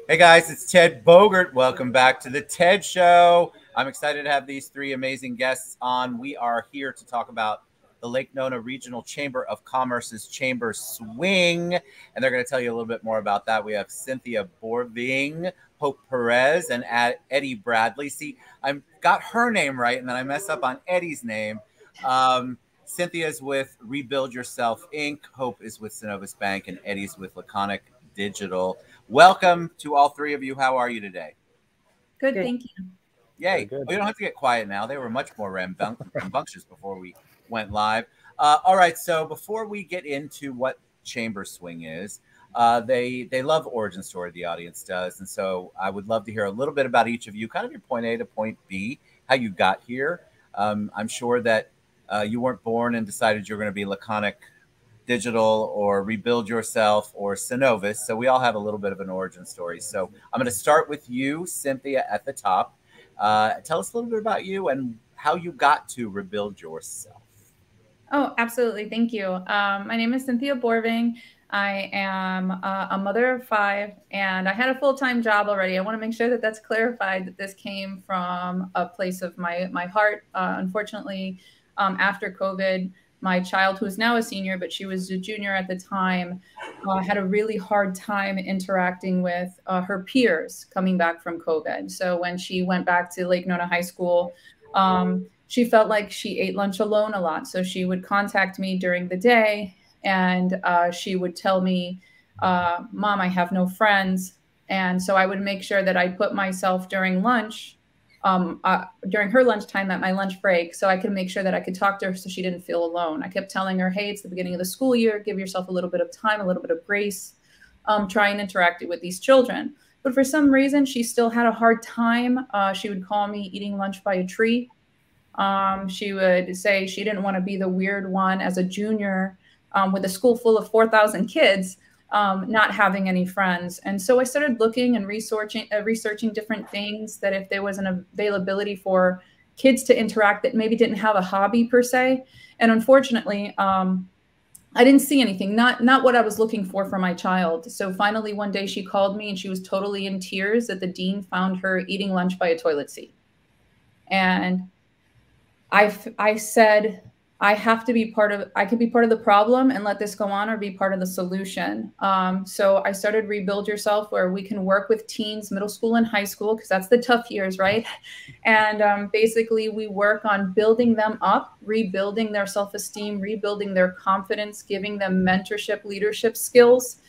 Hey guys, it's Ted Bogert. Welcome back to the TED Show. I'm excited to have these three amazing guests on. We are here to talk about the Lake Nona Regional Chamber of Commerce's Chamber Swing, and they're going to tell you a little bit more about that. We have Cynthia Borgwing, Hope Perez, and Eddie Bradley. See, I got her name right, and then I mess up on Eddie's name. Cynthia's with Rebuild Yourself Inc. Hope is with Synovus Bank, and Eddie's with Laconic.Digital. Welcome to all three of you. How are you today? Good, thank you. Yay. Well, you don't have to get quiet now. They were much more rambunctious before we went live. All right, so before we get into what Chamber Swing is, they love origin story, the audience does. And so I would love to hear a little bit about each of you, kind of your point A to point B, how you got here. I'm sure that you weren't born and decided you're going to be Laconic.Digital or Rebuild Yourself or Synovus. So we all have a little bit of an origin story. So I'm going to start with you, Cynthia, at the top. Tell us a little bit about you and how you got to Rebuild Yourself. Oh, absolutely. Thank you. My name is Cynthia Borgwing. I am a mother of 5, and I had a full-time job already. I want to make sure that that's clarified, that this came from a place of my heart. Unfortunately, after COVID, my child, who's now a senior, but she was a junior at the time, had a really hard time interacting with her peers coming back from COVID. So when she went back to Lake Nona High School, she felt like she ate lunch alone a lot. So she would contact me during the day, and she would tell me, Mom, I have no friends. And so I would make sure that I put myself during lunch, during her lunchtime at my lunch break, so I could make sure that I could talk to her so she didn't feel alone. I kept telling her, hey, it's the beginning of the school year. Give yourself a little bit of time, a little bit of grace. Try and interact with these children. But for some reason, she still had a hard time. She would call me eating lunch by a tree. She would say she didn't want to be the weird one as a junior with a school full of 4,000 kids, not having any friends. And so I started looking and researching different things, that if there was an availability for kids to interact that maybe didn't have a hobby per se. And unfortunately, I didn't see anything, not what I was looking for my child. So finally, one day she called me and she was totally in tears that the dean found her eating lunch by a toilet seat. And I said, I have to be I could be part of the problem and let this go on, or be part of the solution. So I started Rebuild Yourself, where we can work with teens, middle school and high school, because that's the tough years, right? And basically we work on building them up, rebuilding their self-esteem, rebuilding their confidence, giving them mentorship, leadership skills,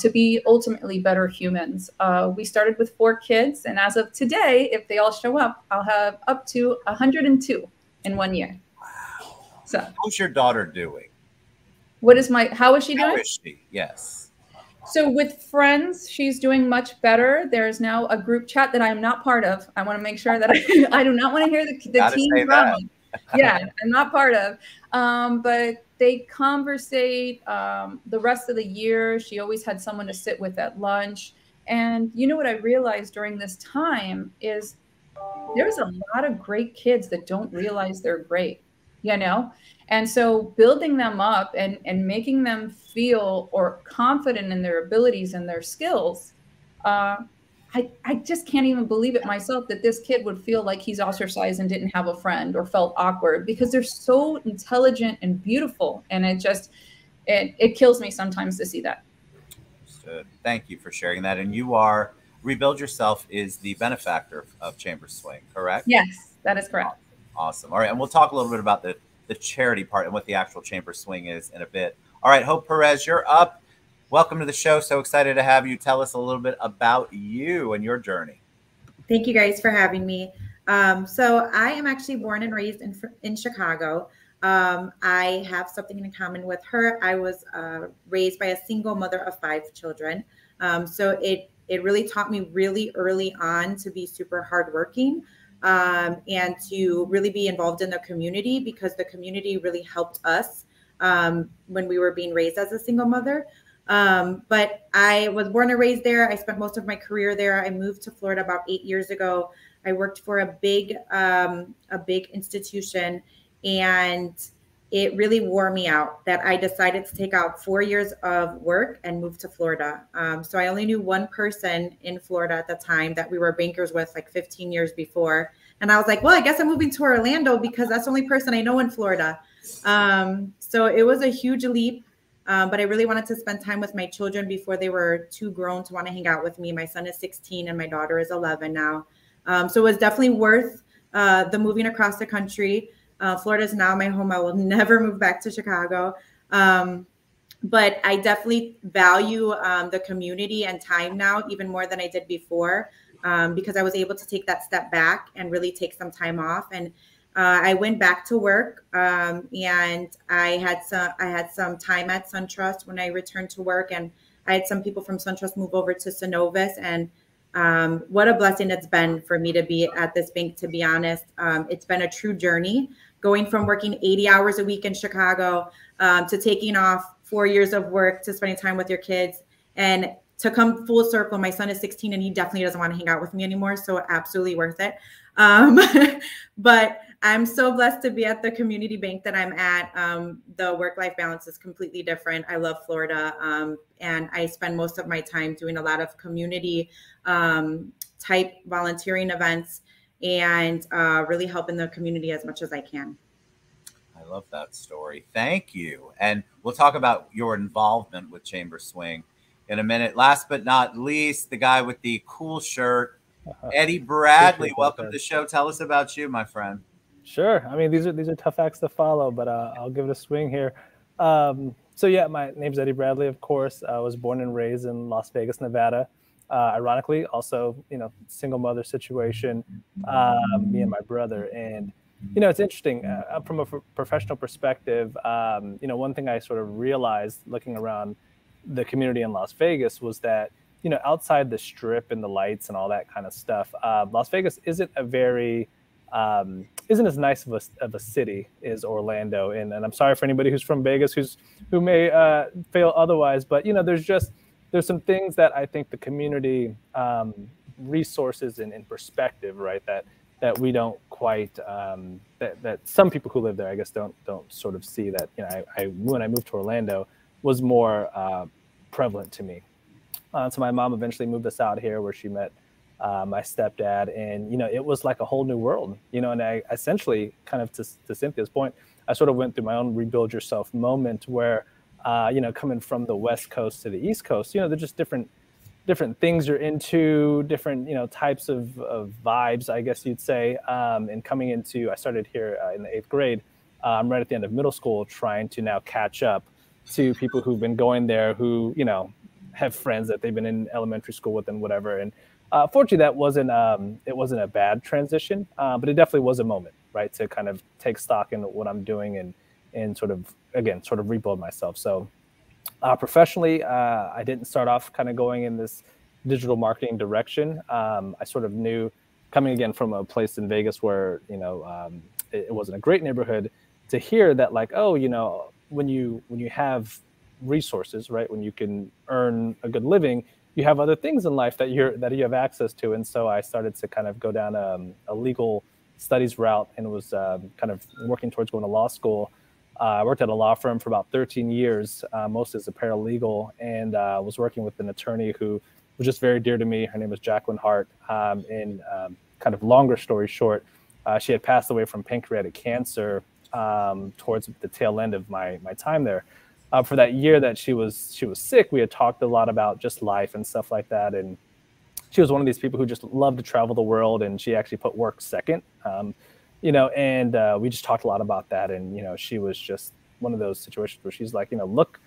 to be ultimately better humans. We started with 4 kids, and as of today, if they all show up, I'll have up to 102 in 1 year. Wow. So how's your daughter doing? How is she doing? How is she? Yes. So with friends, she's doing much better. There's now a group chat that I'm not part of. I want to make sure that I do not want to hear the teen drama. Yeah, I'm not part of. But they conversate the rest of the year. She always had someone to sit with at lunch. And you know what I realized during this time is there's a lot of great kids that don't realize they're great, you know? And so building them up and making them feel or confident in their abilities and their skills, I just can't even believe it myself that this kid would feel like he's ostracized and didn't have a friend or felt awkward, because they're so intelligent and beautiful. And it kills me sometimes to see that. Understood. Thank you for sharing that. And you are, Rebuild Yourself is the benefactor of Chamber Swing, correct? Yes, that is correct. Awesome. All right. And we'll talk a little bit about the charity part and what the actual Chamber Swing is in a bit. All right. Hope Perez, you're up. Welcome to the show. So excited to have you. Tell us a little bit about you and your journey. Thank you guys for having me. So I am actually born and raised in Chicago. I have something in common with her. I was raised by a single mother of 5 children. So it really taught me really early on to be super hardworking, and to really be involved in the community, because the community really helped us when we were being raised as a single mother. But I was born and raised there. I spent most of my career there. I moved to Florida about 8 years ago. I worked for a big institution, and it really wore me out that I decided to take out 4 years of work and move to Florida. So I only knew one person in Florida at the time that we were bankers with like 15 years before. And I was like, well, I guess I'm moving to Orlando because that's the only person I know in Florida. So it was a huge leap. But I really wanted to spend time with my children before they were too grown to want to hang out with me. My son is 16 and my daughter is 11 now. So it was definitely worth the moving across the country. Florida is now my home. I will never move back to Chicago. But I definitely value the community and time now even more than I did before, because I was able to take that step back and really take some time off. And I went back to work, and I had some time at SunTrust when I returned to work, and I had some people from SunTrust move over to Synovus, and what a blessing it's been for me to be at this bank, to be honest. It's been a true journey, going from working 80 hours a week in Chicago to taking off 4 years of work to spending time with your kids, and to come full circle. My son is 16 and he definitely doesn't want to hang out with me anymore. So absolutely worth it. But I'm so blessed to be at the community bank that I'm at. The work-life balance is completely different. I love Florida. And I spend most of my time doing a lot of community type volunteering events and really helping the community as much as I can. I love that story. Thank you. And we'll talk about your involvement with Chamber Swing in a minute. Last but not least, the guy with the cool shirt, Eddie Bradley. Welcome to the show. Tell us about you, my friend. Sure. I mean, these are tough acts to follow, but I'll give it a swing here. So yeah, my name's Eddie Bradley, of course. I was born and raised in Las Vegas, Nevada. Ironically, also, single mother situation, me and my brother. And, it's interesting from a professional perspective. One thing I sort of realized looking around the community in Las Vegas was that, outside the strip and the lights and all that kind of stuff, Las Vegas isn't isn't as nice of a city as Orlando. And I'm sorry for anybody who's from Vegas who may feel otherwise, but there's some things that I think the community resources and perspective, right, that we don't quite that some people who live there, I guess, don't sort of see that. When I moved to Orlando was more prevalent to me. So my mom eventually moved us out here where she met my stepdad, and it was like a whole new world, and I essentially, kind of to Cynthia's point, I sort of went through my own rebuild yourself moment where coming from the West Coast to the East Coast, they're just different things you're into, different types of vibes, I guess you'd say. And coming into, I started here in the 8th grade. I'm right at the end of middle school, trying to now catch up to people who've been going there, who have friends that they've been in elementary school with and whatever. And fortunately, that wasn't a bad transition, but it definitely was a moment, right, to kind of take stock in what I'm doing and sort of rebuild myself. So professionally, I didn't start off kind of going in this digital marketing direction. I sort of knew, coming again from a place in Vegas where it wasn't a great neighborhood, to hear that, like, when you have resources, right, when you can earn a good living, you have other things in life that you have access to. And so I started to kind of go down a legal studies route, and was kind of working towards going to law school. I worked at a law firm for about 13 years, most as a paralegal, and was working with an attorney who was just very dear to me. Her name was Jacqueline Hart. And kind of longer story short, she had passed away from pancreatic cancer towards the tail end of my time there. For that year that she was sick, we had talked a lot about just life and stuff like that. And she was one of these people who just loved to travel the world, and she actually put work second. And we just talked a lot about that. And, she was just one of those situations where she's like, look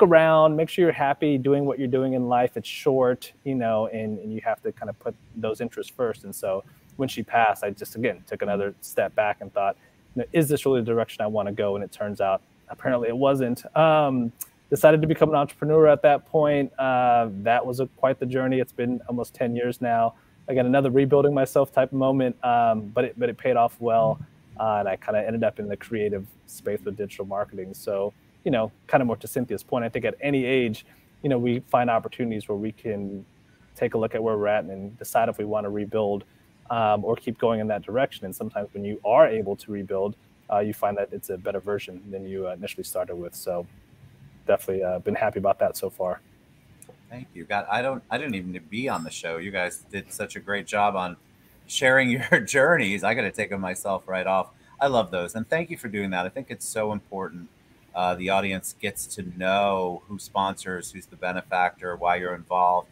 around, make sure you're happy doing what you're doing in life. It's short, and you have to kind of put those interests first. And so when she passed, I just, again, took another step back and thought, is this really the direction I want to go? And it turns out, apparently it wasn't. Decided to become an entrepreneur at that point. That was quite the journey. It's been almost 10 years now. Again, another rebuilding myself type moment, but it paid off well. And I kind of ended up in the creative space with digital marketing. So, kind of more to Cynthia's point, I think at any age, we find opportunities where we can take a look at where we're at and decide if we want to rebuild or keep going in that direction. And sometimes when you are able to rebuild, you find that it's a better version than you initially started with. So definitely been happy about that so far. Thank you. God, I didn't even need to be on the show. You guys did such a great job on sharing your journeys. I got to take them myself right off. I love those. And thank you for doing that. I think it's so important. The audience gets to know who sponsors, who's the benefactor, why you're involved,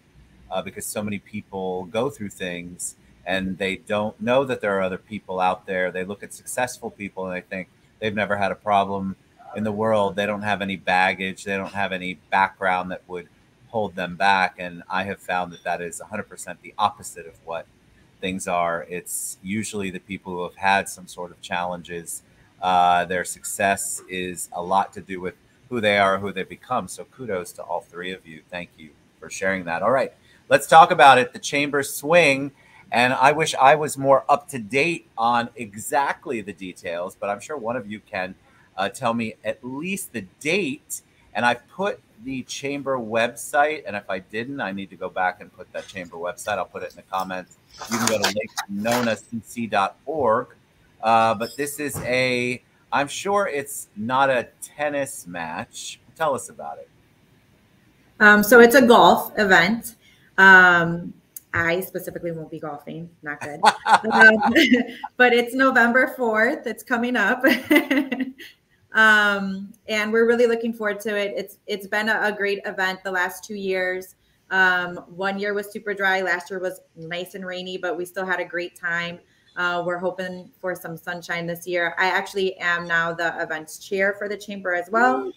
because so many people go through things and they don't know that there are other people out there. They look at successful people and they think they've never had a problem in the world. They don't have any baggage. They don't have any background that would hold them back. And I have found that that is 100% the opposite of what things are. It's usually the people who have had some sort of challenges. Their success is a lot to do with who they are, who they become. So kudos to all three of you. Thank you for sharing that. All right, let's talk about it. The chamber swing. And I wish I was more up to date on exactly the details, but I'm sure one of you can tell me at least the date. And I've put the chamber website, and if I didn't, I need to go back and put that chamber website. I'll put it in the comments. You can go to nonacc.org. But this is I'm sure it's not a tennis match. Tell us about it. So it's a golf event. I specifically won't be golfing, not good. But it's November 4th. It's coming up. And we're really looking forward to it. It's been a great event the last 2 years. 1 year was super dry. Last year was nice and rainy, but we still had a great time. We're hoping for some sunshine this year. I actually am now the events chair for the chamber as well.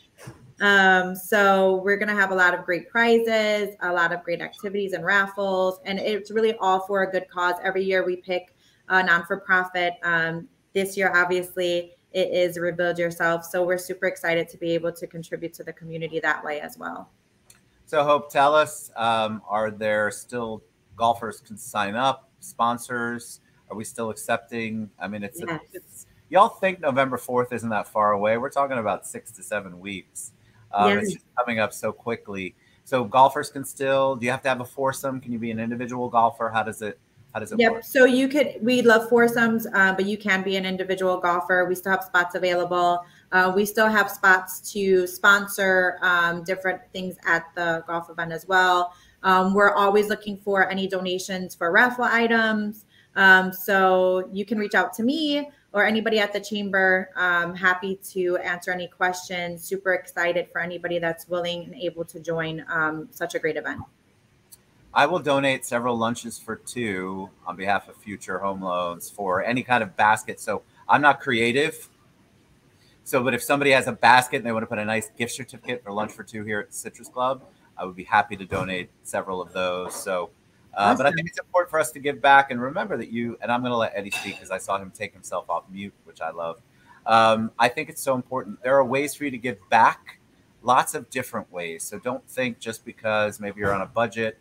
So we're going to have a lot of great prizes, a lot of great activities and raffles, and it's really all for a good cause. Every year we pick a non-for-profit. This year, obviously, it is Rebuild Yourself. So we're super excited to be able to contribute to the community that way as well. So Hope, tell us, are there still golfers can sign up, sponsors? Are we still accepting? I mean, it's y'all think November 4th isn't that far away. We're talking about 6 to 7 weeks. It's just coming up so quickly. So golfers can still, do you have to have a foursome? Can you be an individual golfer? How does it work? So we love foursomes, but you can be an individual golfer. We still have spots available. We still have spots to sponsor different things at the golf event as well. We're always looking for any donations for raffle items. So you can reach out to me or anybody at the chamber. Happy to answer any questions. Super excited for anybody that's willing and able to join such a great event. I will donate several lunches for two on behalf of Future Home Loans for any kind of basket. So I'm not creative. But if somebody has a basket and they want to put a nice gift certificate for lunch for two here at the Citrus Club, I would be happy to donate several of those. So, awesome. But I think it's important for us to give back and remember that and I'm going to let Eddie speak because I saw him take himself off mute, which I love. I think it's so important. There are ways for you to give back, lots of different ways. So don't think just because maybe you're on a budget.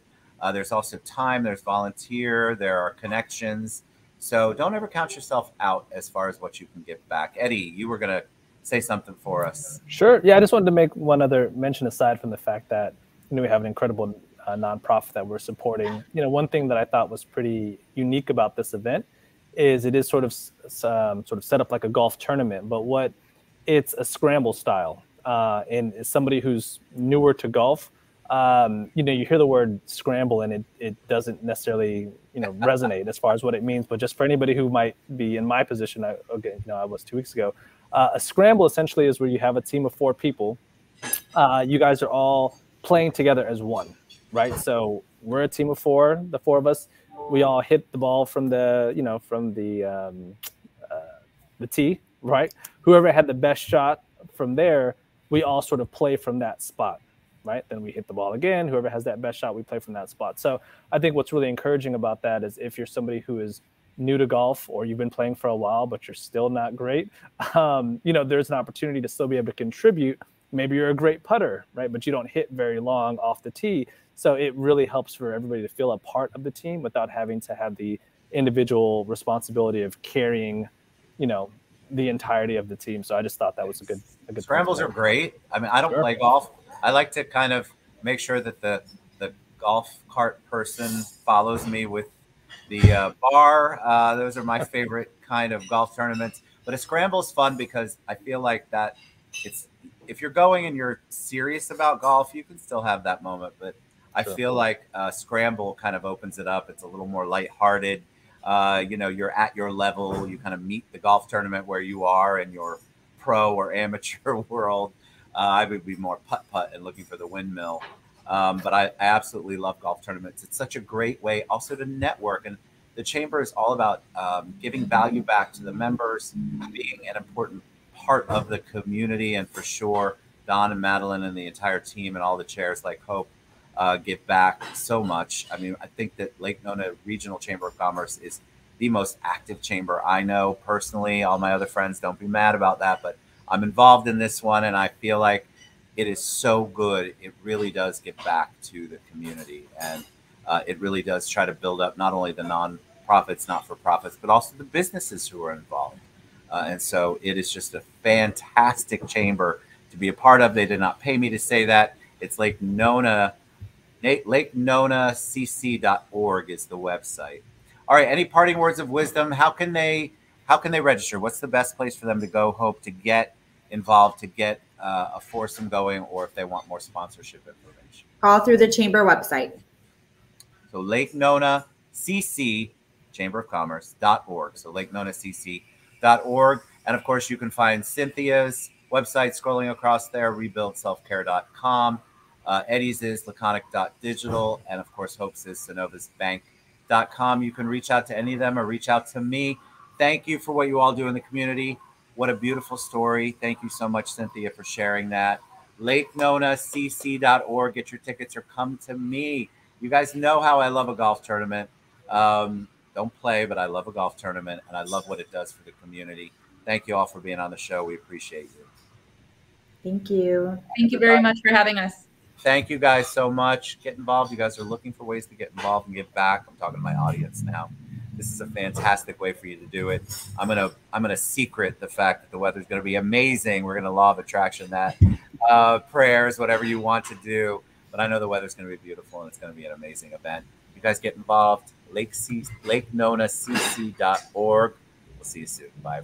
There's also time, there's volunteer, there are connections. So don't ever count yourself out as far as what you can give back. Eddie, you were going to say something for us. Sure. Yeah, I just wanted to make one other mention aside from the fact that we have an incredible nonprofit that we're supporting. One thing that I thought was pretty unique about this event is it is sort of set up like a golf tournament, but it's a scramble style. And as somebody who's newer to golf, you hear the word scramble and it doesn't necessarily, resonate as far as what it means. But just for anybody who might be in my position, I was 2 weeks ago. A scramble essentially is where you have a team of 4 people. You guys are all playing together as one, right? So we're a team of 4. The 4 of us, we all hit the ball from the tee, right? Whoever had the best shot from there, we all sort of play from that spot. Right? Then we hit the ball again. Whoever has that best shot, we play from that spot. So I think what's really encouraging about that is if you're somebody who is new to golf or you've been playing for a while, but you're still not great, there's an opportunity to still be able to contribute. Maybe you're a great putter, right? But you don't hit very long off the tee. So it really helps for everybody to feel a part of the team without having to have the individual responsibility of carrying, the entirety of the team. So I just thought that was a good Scrambles are great. I mean, I don't play golf. I like to kind of make sure that the golf cart person follows me with the bar. Those are my favorite kind of golf tournaments. But a scramble is fun because I feel like that it's, if you're going and you're serious about golf, you can still have that moment. But I feel like scramble kind of opens it up. It's a little more lighthearted. You know, you're at your level. You kind of meet the golf tournament where you are in your pro or amateur world. I would be more putt and looking for the windmill. But I absolutely love golf tournaments. It's such a great way also to network. And the chamber is all about giving value back to the members, being an important part of the community. And for sure, Don and Madeline and the entire team and all the chairs like Hope give back so much. I mean, I think that Lake Nona Regional Chamber of Commerce is the most active chamber I know personally. All my other friends, don't be mad about that, but I'm involved in this one, and I feel like it is so good. It really does give back to the community, and it really does try to build up not only the nonprofits, not-for-profits, but also the businesses who are involved. And so it is just a fantastic chamber to be a part of. They did not pay me to say that. It's Lake Nona, LakeNonaCC.org is the website. All right. Any parting words of wisdom? How can they register? What's the best place for them to go, Hope, to get involved, to get a foursome going, or if they want more sponsorship information? All through the chamber website. So Lake Nona CC, Chamber of Commerce.org. So LakeNonaCC.org. And of course, you can find Cynthia's website scrolling across there, rebuildselfcare.com. Eddie's is Laconic.Digital. And of course, Hope's is SynovusBank.com. You can reach out to any of them or reach out to me. Thank you for what you all do in the community. What a beautiful story. Thank you so much, Cynthia, for sharing that. LakeNonaCC.org. Get your tickets or come to me. You guys know how I love a golf tournament. Don't play, but I love a golf tournament, and I love what it does for the community. Thank you all for being on the show. We appreciate you. Thank you. Thank you very much for having us. Thank you guys so much. Get involved. You guys are looking for ways to get involved and give back. I'm talking to my audience now. This is a fantastic way for you to do it. I'm gonna secret the fact that the weather's gonna be amazing. We're gonna law of attraction that prayers, whatever you want to do. But I know the weather's gonna be beautiful and it's gonna be an amazing event. You guys get involved. LakeNonaCC.org. We'll see you soon. Bye.